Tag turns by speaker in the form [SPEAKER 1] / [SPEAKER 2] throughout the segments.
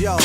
[SPEAKER 1] Yo,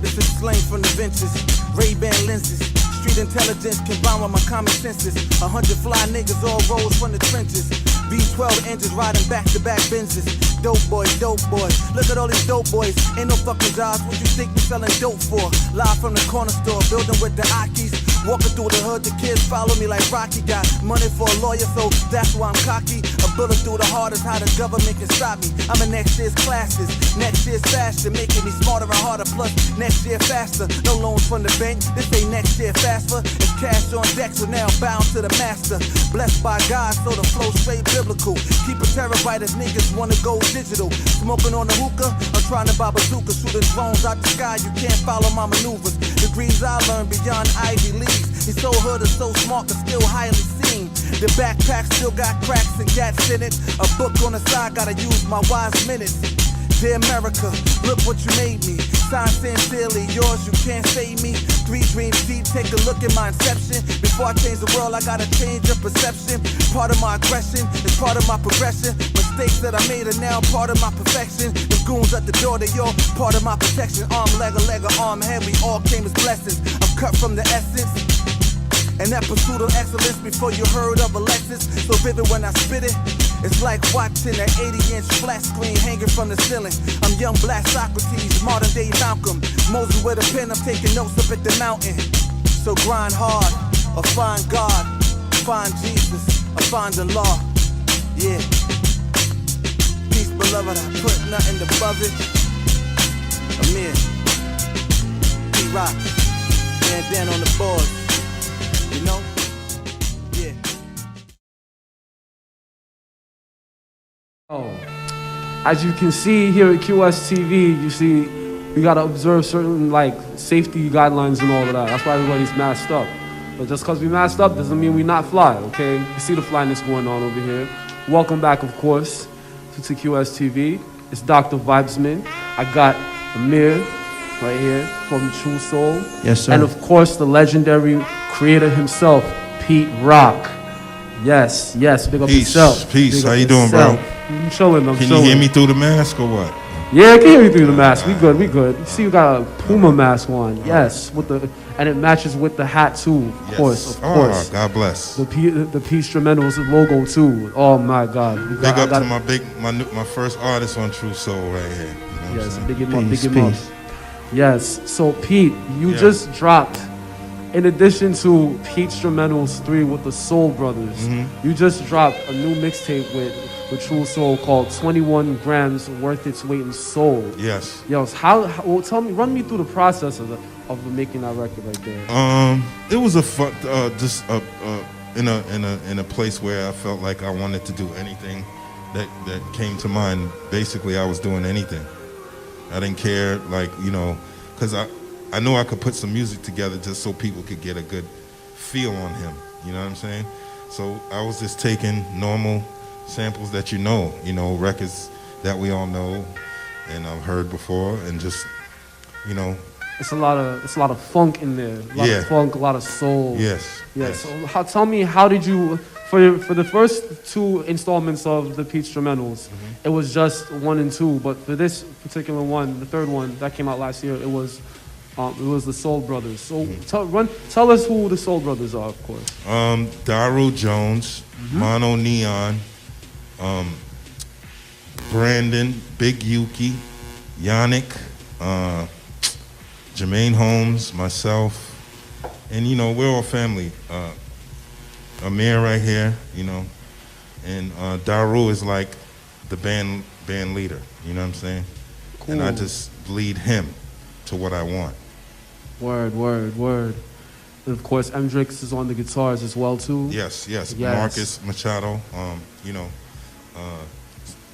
[SPEAKER 1] this is slang from the benches, Ray-Ban lenses. Street intelligence combined with my common senses. 100 fly niggas all rose from the trenches. V12 engines riding back-to-back Benzes. Dope boys, dope boys. Look at all these dope boys. Ain't no fucking jobs. What you think we selling dope for? Live from the corner store, building with the Akis. Walking through the hood, the kids follow me like Rocky. Got money for a lawyer, so that's why I'm cocky. A bullet through the heart is how the government can stop me. I'm in next year's classes, next year's fashion, making me smarter and harder. Plus, next year faster. No loans from the bank. This ain't next year faster. It's cash on deck, so now I'm bound to the master. Blessed by God, so the flow straight biblical. Keep a terabyte if niggas wanna go digital. Smoking on the hookah, I'm trying to buy bazooka. Shooting drones out the sky, you can't follow my maneuvers. Degrees I learned beyond Ivy Leagues. He's so hood and so smart, but still highly seen. The backpack still got cracks and gats in it. A book on the side, gotta use my wise minutes. Dear America, look what you made me. Signed sincerely, yours, you can't save me. 3 dreams deep, take a look at my inception. Before I change the world, I gotta change your perception. Part of my aggression is part of my progression. Mistakes that I made are now part of my perfection. The goons at the door, they all part of my protection. Arm, leg, arm, head, we all came as blessings. I'm cut from the essence. And that pursuit of excellence before you heard of a Lexus. So vivid when I spit it. It's like watching an 80-inch flat screen hanging from the ceiling. I'm young black Socrates, modern day Malcolm. Moses with a pen, I'm taking notes up at the mountain. So grind hard, or find God, find Jesus, or find the law. Yeah. Peace, beloved, I put nothing above it. Amir, P-Rock, man down on the board. You know? Yeah.
[SPEAKER 2] Oh, as you can see here at QSTV, you see we gotta observe certain like safety guidelines and all of that. That's why everybody's masked up. But just because we masked up doesn't mean we not fly, okay? You see the flyness going on over here. Welcome back, of course, to QSTV. It's Dr. Vibesman. I got Amir right here from True Soul.
[SPEAKER 3] Yes, sir.
[SPEAKER 2] And of course, the legendary creator himself, Pete Rock. Yes, big up yourself.
[SPEAKER 3] Peace, how you doing, bro?
[SPEAKER 2] I'm chilling,
[SPEAKER 3] Can you hear me through the mask or what?
[SPEAKER 2] Yeah, I can hear you through the mask. We good. You see you got a Puma mask on. Yes, and it matches with the hat too, of course.
[SPEAKER 3] Oh, God bless.
[SPEAKER 2] The Peace Instrumentals logo too. Oh my God.
[SPEAKER 3] Big up to my first artist on True Soul right here. You know
[SPEAKER 2] yes, big him up. Yes, so Pete, you just dropped, in addition to Pete Instrumentals 3 with the Soul Brothers, you just dropped a new mixtape with True Soul called 21 Grams Worth Its Weight in Soul.
[SPEAKER 3] Yes.
[SPEAKER 2] Yes. Well, run me through the process of making that record right there.
[SPEAKER 3] It was a fun, just in a place where I felt like I wanted to do anything that came to mind. Basically, I was doing anything. I didn't care, like, you know, because I knew I could put some music together just so people could get a good feel on him. You know what I'm saying? So I was just taking normal samples that you know, records that we all know and I've heard before, and just, you know.
[SPEAKER 2] It's a lot of funk in there. A lot of funk, a lot of soul.
[SPEAKER 3] Yes.
[SPEAKER 2] So tell me, how did you, for the first 2 installments of the Peach Instrumentals, it was just 1 and 2, but for this particular one, the 3rd one that came out last year, it was the Soul Brothers. So tell us who the Soul Brothers are, of course.
[SPEAKER 3] Daru Jones, Mono Neon, Brandon, Big Yuki, Yannick, Jermaine Holmes, myself, and we're all family. Amir right here, and Daru is like the band leader. You know what I'm saying? Cool. And I just lead him to what I want. Word.
[SPEAKER 2] And of course, A.M.X.X.R is on the guitars as well too.
[SPEAKER 3] Yes. Marcus Machado.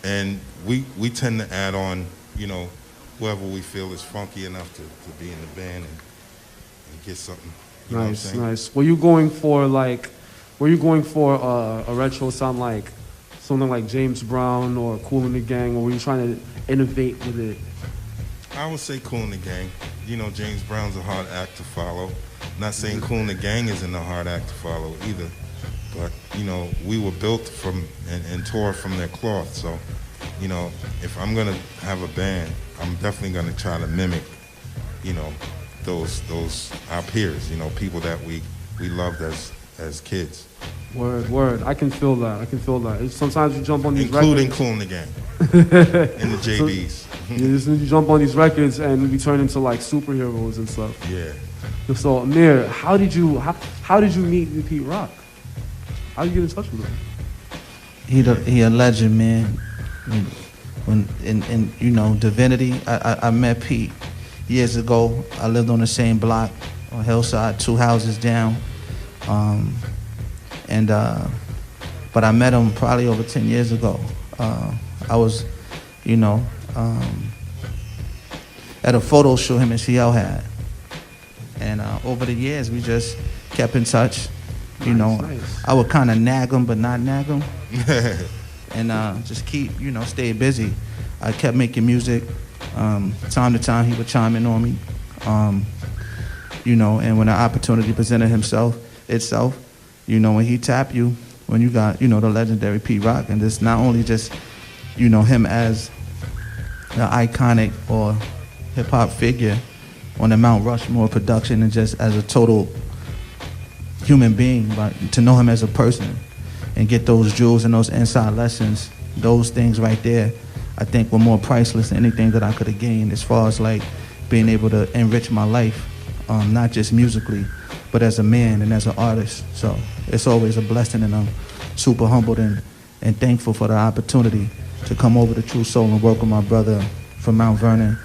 [SPEAKER 3] And we tend to add on, whoever we feel is funky enough to be in the band and get something. You know what I'm saying?
[SPEAKER 2] Nice. Were you going for a retro sound like something like James Brown or Kool and the Gang, or were you trying to innovate with it?
[SPEAKER 3] I would say Kool and the Gang. James Brown's a hard act to follow. Not saying Kool and the Gang isn't a hard act to follow either, but we were built from and tore from their cloth. So, if I'm gonna have a band, I'm definitely gonna try to mimic you know, those our peers, you know, people that we loved as kids.
[SPEAKER 2] Word. I can feel that. Sometimes you jump on these
[SPEAKER 3] including
[SPEAKER 2] records.
[SPEAKER 3] Cool and the Gang and the JBs.
[SPEAKER 2] You jump on these records and we turn into like superheroes and stuff.
[SPEAKER 3] Yeah.
[SPEAKER 2] So Amir, how did you meet Pete Rock? How did you get in touch with him?
[SPEAKER 4] He a legend, man. When in you know, Divinity, I met Pete years ago. I lived on the same block on Hillside, 2 houses down. But I met him probably over 10 years ago. I was, you know, at a photo shoot him and CL had. And over the years, we just kept in touch. You know,
[SPEAKER 2] Nice.
[SPEAKER 4] I would kind of nag him, but not nag him. And just keep, you know, stay busy. I kept making music. Time to time, he would chime in on me. You know, and when the opportunity presented itself, you know, when he tap you, when you got, you know, the legendary Pete Rock, and this not only just, you know, him as the iconic or hip-hop figure on the Mount Rushmore production and just as a total human being, but to know him as a person and get those jewels and those inside lessons, those things right there, I think were more priceless than anything that I could have gained as far as like being able to enrich my life, not just musically, but as a man and as an artist. So it's always a blessing, and I'm super humbled and thankful for the opportunity to come over to True Soul and work with my brother from Mount Vernon.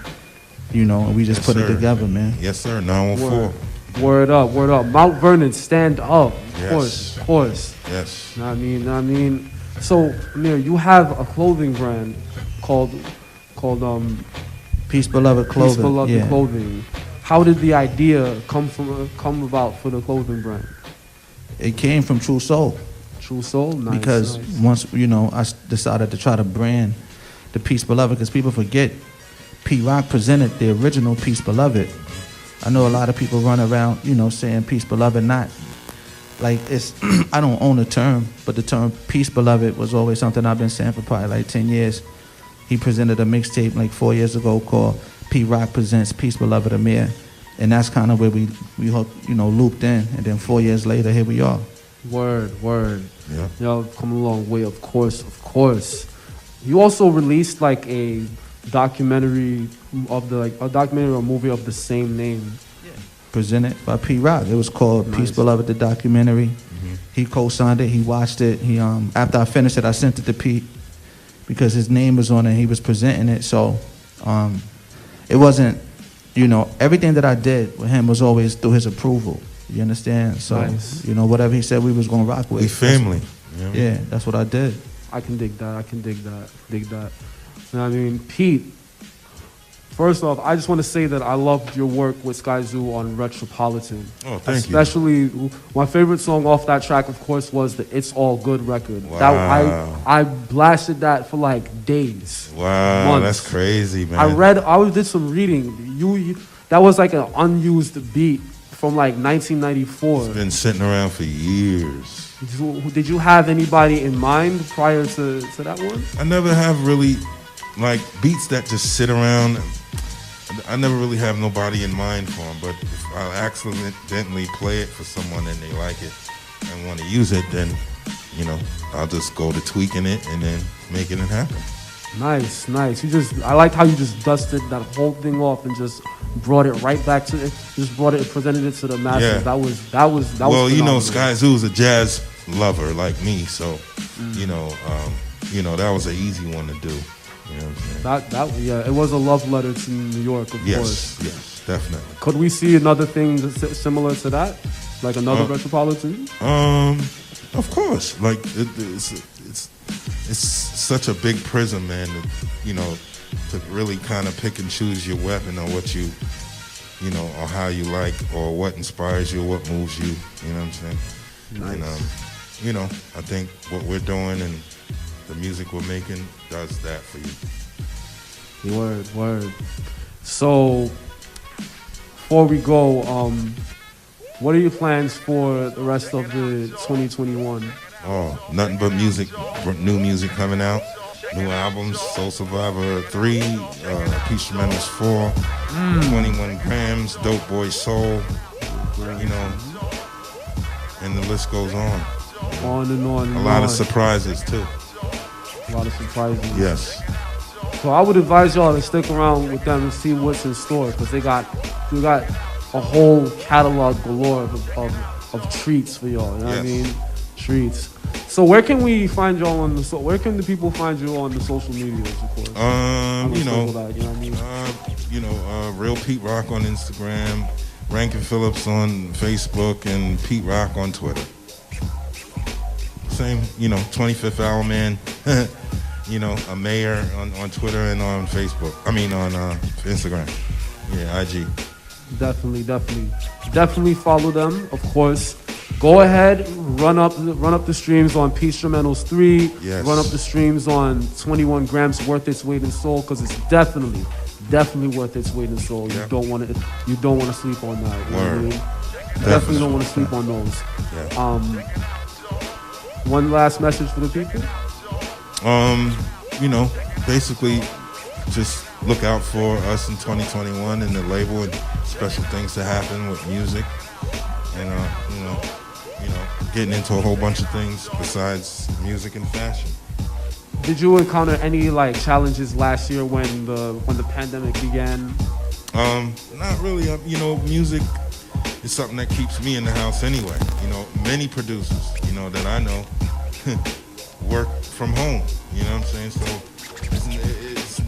[SPEAKER 4] You know, and we just put it together, man.
[SPEAKER 3] Yes, sir. 914.
[SPEAKER 2] Word up. Mount Vernon, stand up.
[SPEAKER 3] Yes.
[SPEAKER 2] Of course.
[SPEAKER 3] Yes.
[SPEAKER 2] I mean. So, Amir, you have a clothing brand called
[SPEAKER 4] Peace Beloved Clothing.
[SPEAKER 2] Peace Beloved
[SPEAKER 4] yeah.
[SPEAKER 2] Clothing. How did the idea come about for the clothing brand?
[SPEAKER 4] It came from True Soul.
[SPEAKER 2] True Soul, nice.
[SPEAKER 4] Because once, you know, I decided to try to brand the Peace Beloved, because people forget Pete Rock presented the original Peace Beloved. I know a lot of people run around, you know, saying Peace Beloved, not like it's, I don't own the term, but the term Peace Beloved was always something I've been saying for probably like 10 years. He presented a mixtape like 4 years ago called Pete Rock Presents Peace Beloved Amir. And that's kind of where we hooked, you know, looped in. And then 4 years later, here we are.
[SPEAKER 2] Word.
[SPEAKER 3] Yeah.
[SPEAKER 2] Y'all come a long way, of course. You also released like a documentary or movie of the same name.
[SPEAKER 4] Presented by Pete Rock. It was called
[SPEAKER 2] Nice.
[SPEAKER 4] Peace Beloved, the documentary. He co-signed it. He watched it. He after I finished it, I sent it to Pete because his name was on it. He was presenting it, so it wasn't, you know, everything that I did with him was always through his approval. You understand? So
[SPEAKER 2] Nice.
[SPEAKER 4] you know, whatever he said, we was gonna rock with.
[SPEAKER 3] We family. You know?
[SPEAKER 4] Yeah, that's what I did.
[SPEAKER 2] I can dig that. You know what I mean, Pete, first off, I just want to say that I loved your work with Sky Zoo on Retropolitan.
[SPEAKER 3] Oh, thank you.
[SPEAKER 2] Especially, my favorite song off that track, of course, was the It's All Good record.
[SPEAKER 3] Wow.
[SPEAKER 2] That I blasted that for like days.
[SPEAKER 3] Wow,
[SPEAKER 2] months.
[SPEAKER 3] that's crazy, man.
[SPEAKER 2] I did some reading. You that was like an unused beat from like 1994.
[SPEAKER 3] It's been sitting around for years.
[SPEAKER 2] Did you have anybody in mind prior to that one?
[SPEAKER 3] I never have really, like, beats that just sit around. I never really have nobody in mind for them, but if I accidentally play it for someone and they like it and want to use it, then, you know, I'll just go to tweaking it and then making it happen.
[SPEAKER 2] Nice. I liked how you just dusted that whole thing off and just brought it right back to it. Just brought it, presented it to the masses.
[SPEAKER 3] Yeah.
[SPEAKER 2] That was.
[SPEAKER 3] Well,
[SPEAKER 2] was
[SPEAKER 3] you know,
[SPEAKER 2] phenomenal.
[SPEAKER 3] Sky Zoo's a jazz lover like me, so you know, that was an easy one to do. You know what I'm saying?
[SPEAKER 2] Yeah, it was a love letter to New York, of course.
[SPEAKER 3] Yes, definitely.
[SPEAKER 2] Could we see another thing similar to that, like another Retropolitan?
[SPEAKER 3] Of course. Like it's such a big prism, man. You know, to really kind of pick and choose your weapon or what you know, or how you like, or what inspires you, what moves you. You know what I'm saying?
[SPEAKER 2] Nice.
[SPEAKER 3] And you know, I think what we're doing and the music we're making does that for you.
[SPEAKER 2] Word. So, before we go, what are your plans for the rest of the 2021?
[SPEAKER 3] Oh, nothing but music, new music coming out. New albums, Soul Survivor 3, Peace Tremendous 4, 21 Grams, Dope Boy Soul, you know, and the list goes on.
[SPEAKER 2] On and on and
[SPEAKER 3] A lot
[SPEAKER 2] on.
[SPEAKER 3] of surprises too.
[SPEAKER 2] A lot of surprises.
[SPEAKER 3] Yes.
[SPEAKER 2] So I would advise y'all to stick around with them and see what's in store, because they got a whole catalog galore of treats for y'all. You know what I
[SPEAKER 3] Yes.
[SPEAKER 2] mean? Treats. So where can we find y'all on the where can the people find you on the social medias, of course?
[SPEAKER 3] You know,
[SPEAKER 2] That, you know what I mean?
[SPEAKER 3] Real Pete Rock on Instagram, Rankin Phillips on Facebook, and Pete Rock on Twitter. Same, 25th Hour Man, a mayor on Twitter and on Facebook. I mean on Instagram. Yeah, IG.
[SPEAKER 2] Definitely follow them, of course. Go ahead, run up the streams on Peace Tremendos 3.
[SPEAKER 3] Yes.
[SPEAKER 2] Run up the streams on 21 Grams Worth Its Weight in Soul, because it's definitely worth its weight in soul.
[SPEAKER 3] Yep.
[SPEAKER 2] You don't want to sleep on that. You know what I
[SPEAKER 3] Word.
[SPEAKER 2] mean? Definitely don't want to sleep on those.
[SPEAKER 3] Yeah.
[SPEAKER 2] One last message for the people.
[SPEAKER 3] Basically just look out for us in 2021 and the label and special things to happen with music. And getting into a whole bunch of things besides music and fashion.
[SPEAKER 2] Did you encounter any challenges last year when the pandemic began?
[SPEAKER 3] Not really. Music is something that keeps me in the house anyway. Many producers, that I know work from home. You know what I'm saying? So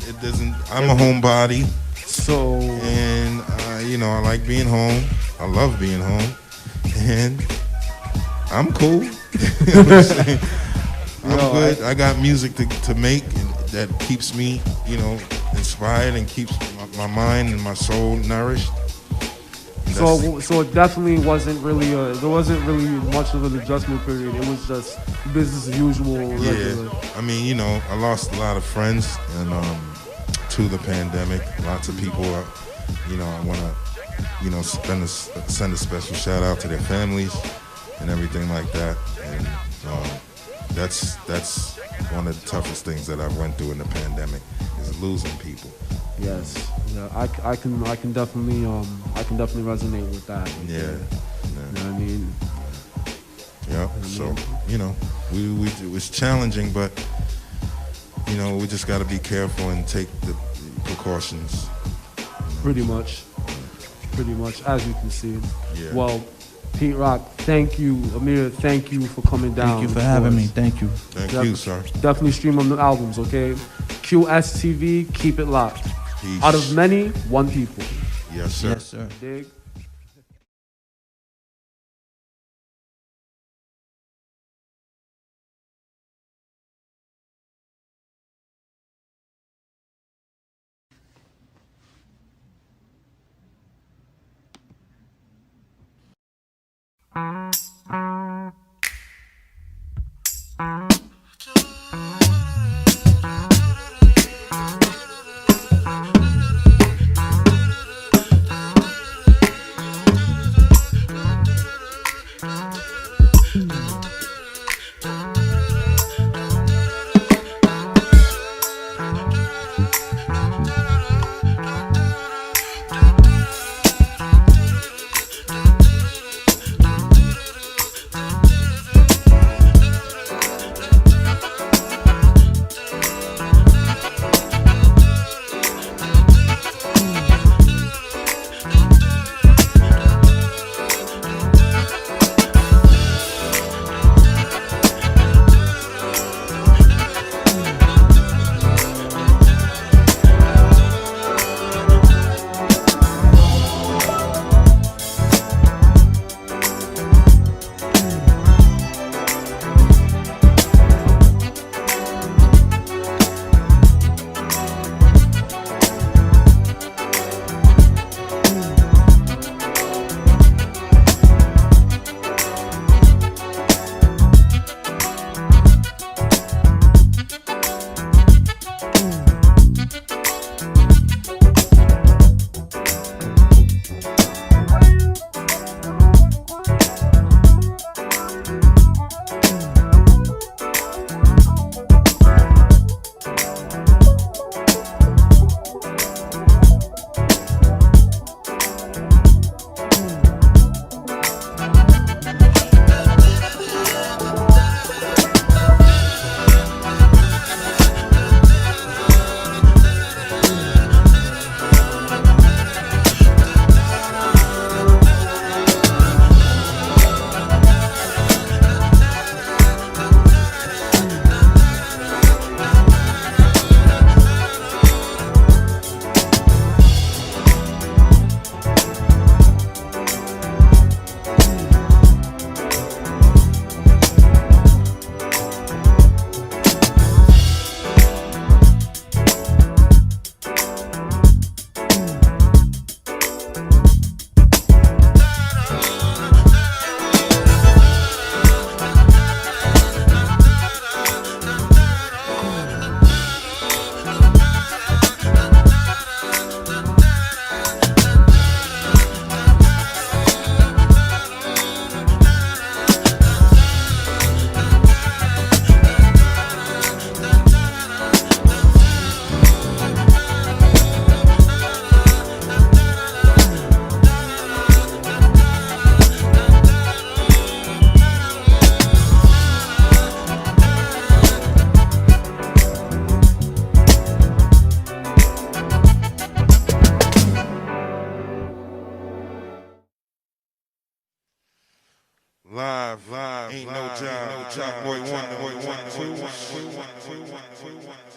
[SPEAKER 3] it doesn't. I'm a homebody.
[SPEAKER 2] So
[SPEAKER 3] and I like being home. I love being home, and I'm cool. You know what I'm saying? I'm good. I got music to make that keeps me, inspired and keeps my mind and my soul nourished.
[SPEAKER 2] So it definitely wasn't really there wasn't really much of an adjustment period. It was just business as usual. Regular.
[SPEAKER 3] Yeah, I mean, I lost a lot of friends and to the pandemic. Lots of people, I want to, send a special shout out to their families and everything like that. And that's one of the toughest things that I went through in the pandemic is losing people.
[SPEAKER 2] Yes, yeah, I can definitely resonate with that.
[SPEAKER 3] Yeah.
[SPEAKER 2] You know what I mean?
[SPEAKER 3] Yeah. So it was challenging, but we just got to be careful and take the precautions.
[SPEAKER 2] Pretty much, as you can see.
[SPEAKER 3] Yeah.
[SPEAKER 2] Well, Pete Rock, thank you. Amir, thank you for coming down.
[SPEAKER 4] Thank you for having me. Thank you.
[SPEAKER 3] Thank you, sir.
[SPEAKER 2] Definitely stream on the albums, okay? QSTV, keep it locked.
[SPEAKER 3] Peace.
[SPEAKER 2] Out of many, one people.
[SPEAKER 3] Yes, sir.
[SPEAKER 4] Yes, sir.
[SPEAKER 2] Dig?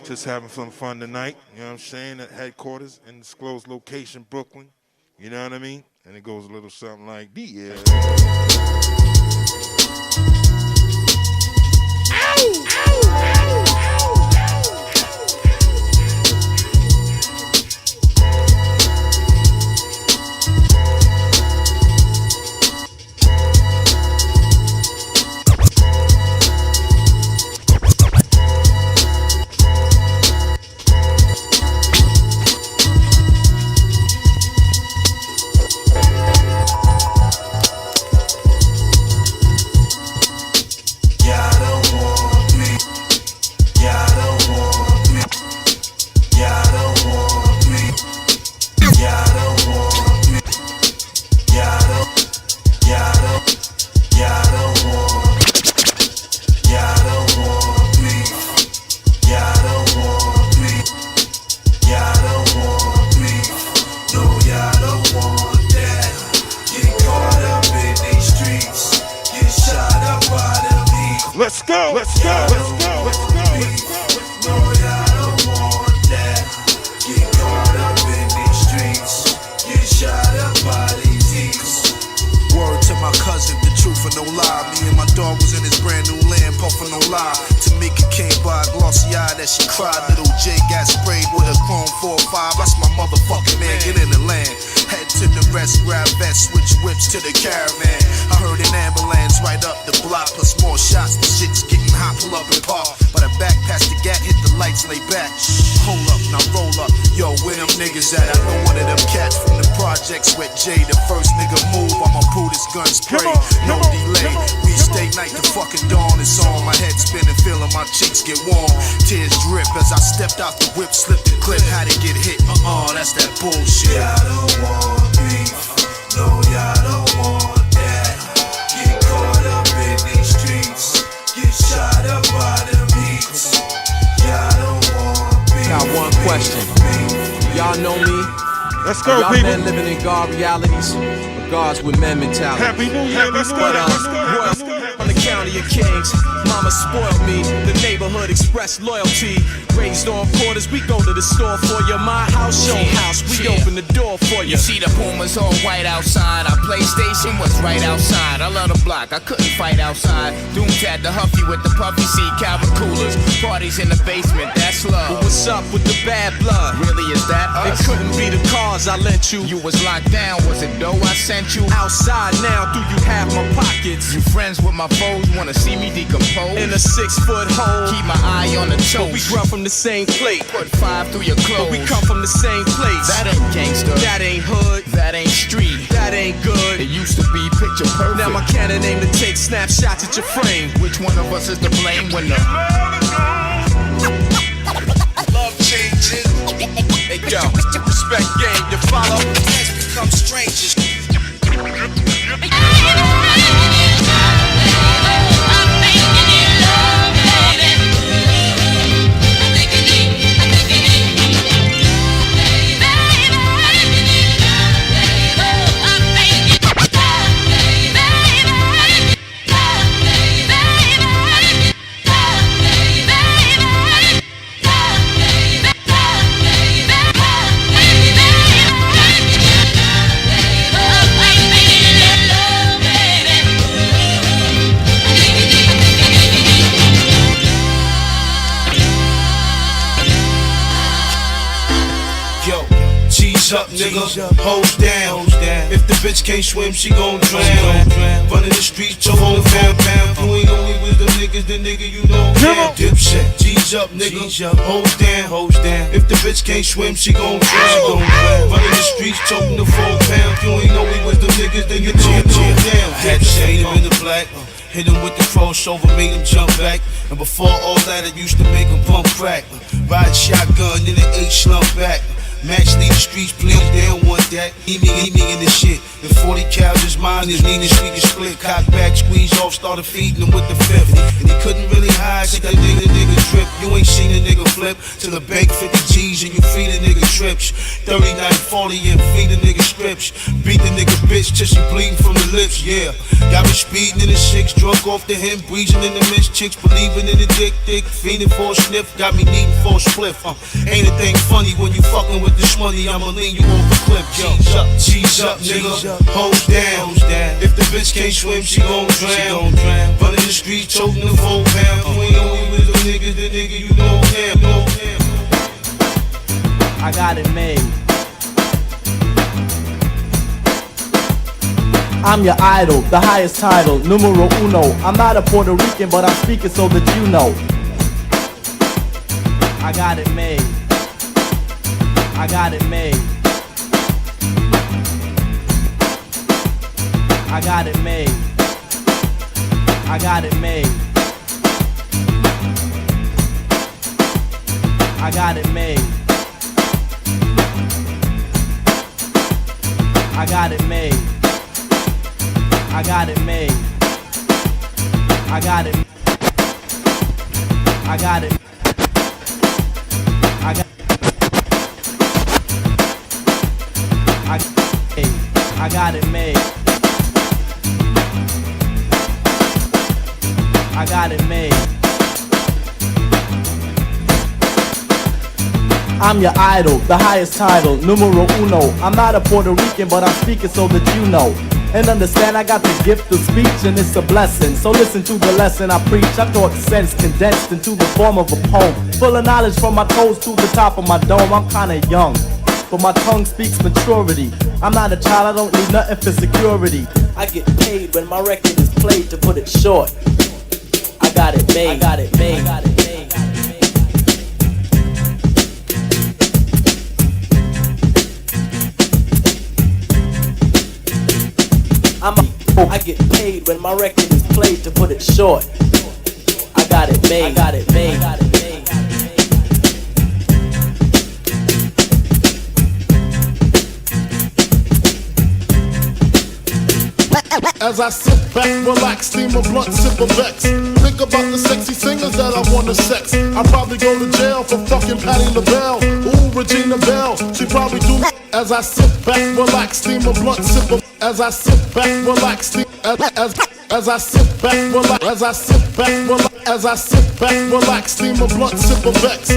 [SPEAKER 3] Just having some fun tonight, you know what I'm saying? At headquarters, undisclosed location, Brooklyn. You know what I mean? And it goes a little something like this. Let's go, let's go, let's go, let's go, let's go. No, I don't want that. Get caught up in these streets. Get shot up by these heats.
[SPEAKER 5] Word to my cousin, the truth and no lie. Me and my dog was in his brand new land, puffin' no lie. Tamika came by, glossy eye that she cried. Little J got sprayed with a chrome 4-5. That's my motherfucking man, get in the land. Head to the rest, grab vest, switch whips to the caravan. I heard an ambulance right up the block, plus more shots. The shit's getting hot, pull up and park. But I back past the gat, hit the lights, lay back. Hold up, now roll up. Yo, where them niggas at? I know one of them cats from the projects with Jay. The first nigga move, I'ma pull this gun spray. No delay, we stay night to fucking dawn. It's on, my head spinning, feeling my cheeks get warm. Tears drip as I stepped out the whip, slipped the clip. How'd it get hit? That's that bullshit.
[SPEAKER 6] Yeah, I don't want beef. No, y'all don't want that. Get caught up in these streets. Get shot up by them heats. Y'all don't want beef.
[SPEAKER 7] Got one question. Y'all know me?
[SPEAKER 3] Let's go,
[SPEAKER 7] y'all
[SPEAKER 3] people.
[SPEAKER 7] men living in God realities, or gods with men mentality.
[SPEAKER 3] Happy New Year, let's go, let's go, let's go.
[SPEAKER 7] On the county of kings, mama spoiled me. The neighborhood expressed loyalty. Raised on quarters, we go to the store for you. My house, your house, we open the door for you.
[SPEAKER 8] You see the Pumas all white outside. Our PlayStation was right outside. I love the block, I couldn't fight outside. Dooms had the Huffy with the puffy seat, Calvin coolers. Parties in the basement, that's love.
[SPEAKER 7] But what's up with the bad blood?
[SPEAKER 8] Really, is that us?
[SPEAKER 7] It couldn't be the cars I lent you.
[SPEAKER 8] You was locked down, was it dough I sent you?
[SPEAKER 7] Outside now, do you have my pockets?
[SPEAKER 8] You friends with my foes, wanna see me decompose?
[SPEAKER 7] In a 6-foot hole.
[SPEAKER 8] Keep my eye on the toes.
[SPEAKER 7] But we grew up from the same plate.
[SPEAKER 8] Put 5 through your clothes.
[SPEAKER 7] But we come from the same place.
[SPEAKER 8] That ain't gangster.
[SPEAKER 7] That ain't hood.
[SPEAKER 8] That ain't street.
[SPEAKER 7] That ain't good.
[SPEAKER 8] It used to be picture perfect.
[SPEAKER 7] Now my cannon aim to take snapshots at your frame.
[SPEAKER 8] Which one of us is to blame when the
[SPEAKER 5] Love changes.
[SPEAKER 7] Hey yo, respect game. You follow.
[SPEAKER 5] Friends become strangers. Up, nigga, hold down. If the bitch can't swim, she gon' drown. Running the streets, to hold pound. You ain't only with the niggas, the nigga you know. Dipset, G's up, nigga, hold down. If the bitch can't swim, she gon' drown. Running the streets, toting the 4 pound. You ain't only with the niggas, then you know down. Had to shade him in the black. Hit him with the crossover, made him jump back. And before all that, it used to make him pump crack. Ride shotgun, then the 8 slump back. Match leave the streets, please, they don't want that. Eat me in this shit. The 40 cal is mine, is Nina Street is split. Cock back, squeeze off, started feeding him with the 50. And he couldn't really hide, see that nigga drip. You ain't seen a nigga flip to the bank 50 G's and you feed a nigga trips. 39, 40 and feed a nigga strips. Beat the nigga bitch till she bleeding from the lips, yeah. Got me speeding in the six, drunk off the hem, breezing in the mist. Chicks believing in the dick, feeding for a sniff. Got me needing for a spliff. Ain't a thing funny when you fucking with this money. I'ma lean you off the cliff, yo. Cheese up, nigga. Hold down. If the bitch can't swim, she gon' drown. Running the streets, choking the 4 pound. You ain't only with the nigga you know him.
[SPEAKER 9] I got it made. I'm your idol, the highest title, numero uno. I'm not a Puerto Rican, but I'm speaking so that you know. I got it made. I got it made. I got it made. I got it made. I got it made. I got it made. I got it made. I got it. I got it. I got. I got it made. I got it made. I'm your idol, the highest title, numero uno. I'm not a Puerto Rican, but I'm speaking so that you know. And understand I got the gift of speech and it's a blessing. So listen to the lesson I preach. I taught sense condensed into the form of a poem. Full of knowledge from my toes to the top of my dome. I'm kinda young, but my tongue speaks maturity. I'm not a child, I don't need nothing for security. I get paid when my record is played, to put it short. I got it made. I got it made. I got it made. I get paid when my record is played, to put it short. I got it made. I got it made. I got it made.
[SPEAKER 10] As I sit back, relax, steam a blunt, sip a Vex. Think about the sexy singers that I wanna sex. I'll probably go to jail for fucking Patti LaBelle. Ooh, Regina Belle, she probably do. As I sit back, relax, steam a blunt, sip a. As I sit back, relax, steam. As I sit back, relax. As I sit back, relax. As I sit back, relax, steam a blunt, sip a Vex.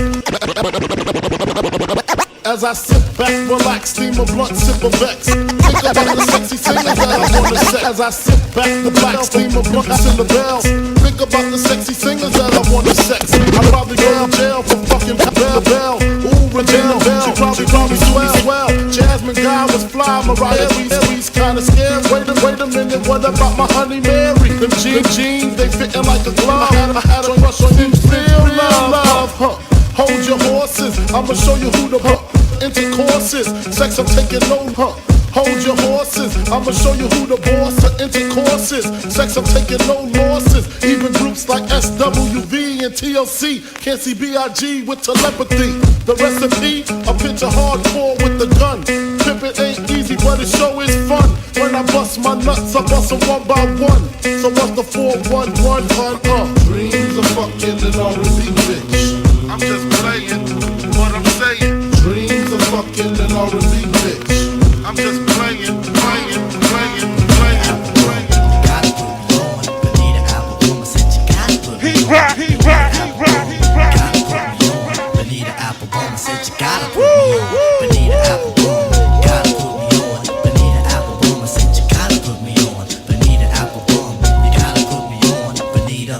[SPEAKER 10] As I sit back, relax, steam a blunt, sip a Vex. Think about the sexy singers that I wanna sex. As I sit back, relax, steam a blunt, sip a Bell. Think about the sexy singers that I wanna sex. I'll probably go to jail for fucking Bell. Ooh, Regina Bell, she probably swell. Jasmine Guy was fly, Mariah Reese kinda scared. Wait a minute, what about my honey Mary? Them jeans, they fitting like a glove. I had a crush on you, real love, huh? Hold your horses, I'ma show you who the intercourses. Sex, I'm taking no, huh? Hold your horses, I'ma show you who the boss of intercourses. Sex, I'm taking no losses. Even groups like SWV and TLC can't see B.I.G. with telepathy. The recipe, a picture hardcore with the gun. Pimpin' ain't easy, but it sure is fun. When I bust my nuts, I bust them one by one. So what's the 411, hun? Dreams of fucking an R&B bitch. I'm just playing what I'm saying. Dreams of fucking an R&B bitch. I'm just playing.
[SPEAKER 11] Gotta put me on, Benita Applebaum. I said you gotta put me on. Gotta put me on, Benita Applebaum. I said you gotta put me on. Benita Applebaum. Gotta put me on, Benita Applebaum. I said you gotta put me on. Benita Applebaum. You gotta put me on, Benita.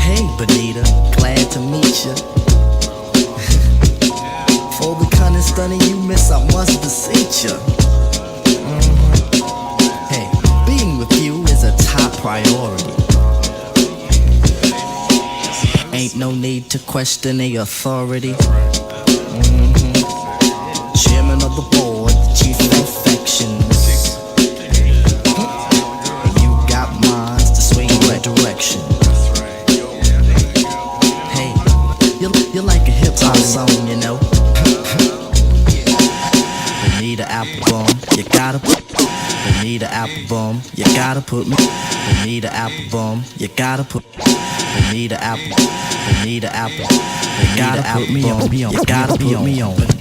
[SPEAKER 11] Hey, Benita, glad to meet you. For the kind of stunning you miss, I must beseech you. Hey, being with you is a top priority. Ain't no need to question the authority. Chairman of the board, chief of affections. You got minds to swing in that direction. Hey, you're like a hip-hop song, you know. Benita Applebaum, you gotta put put me. Bonita Applebum, you gotta put. Bonita Apple, Bonita Apple, you gotta put me on. You gotta put me on.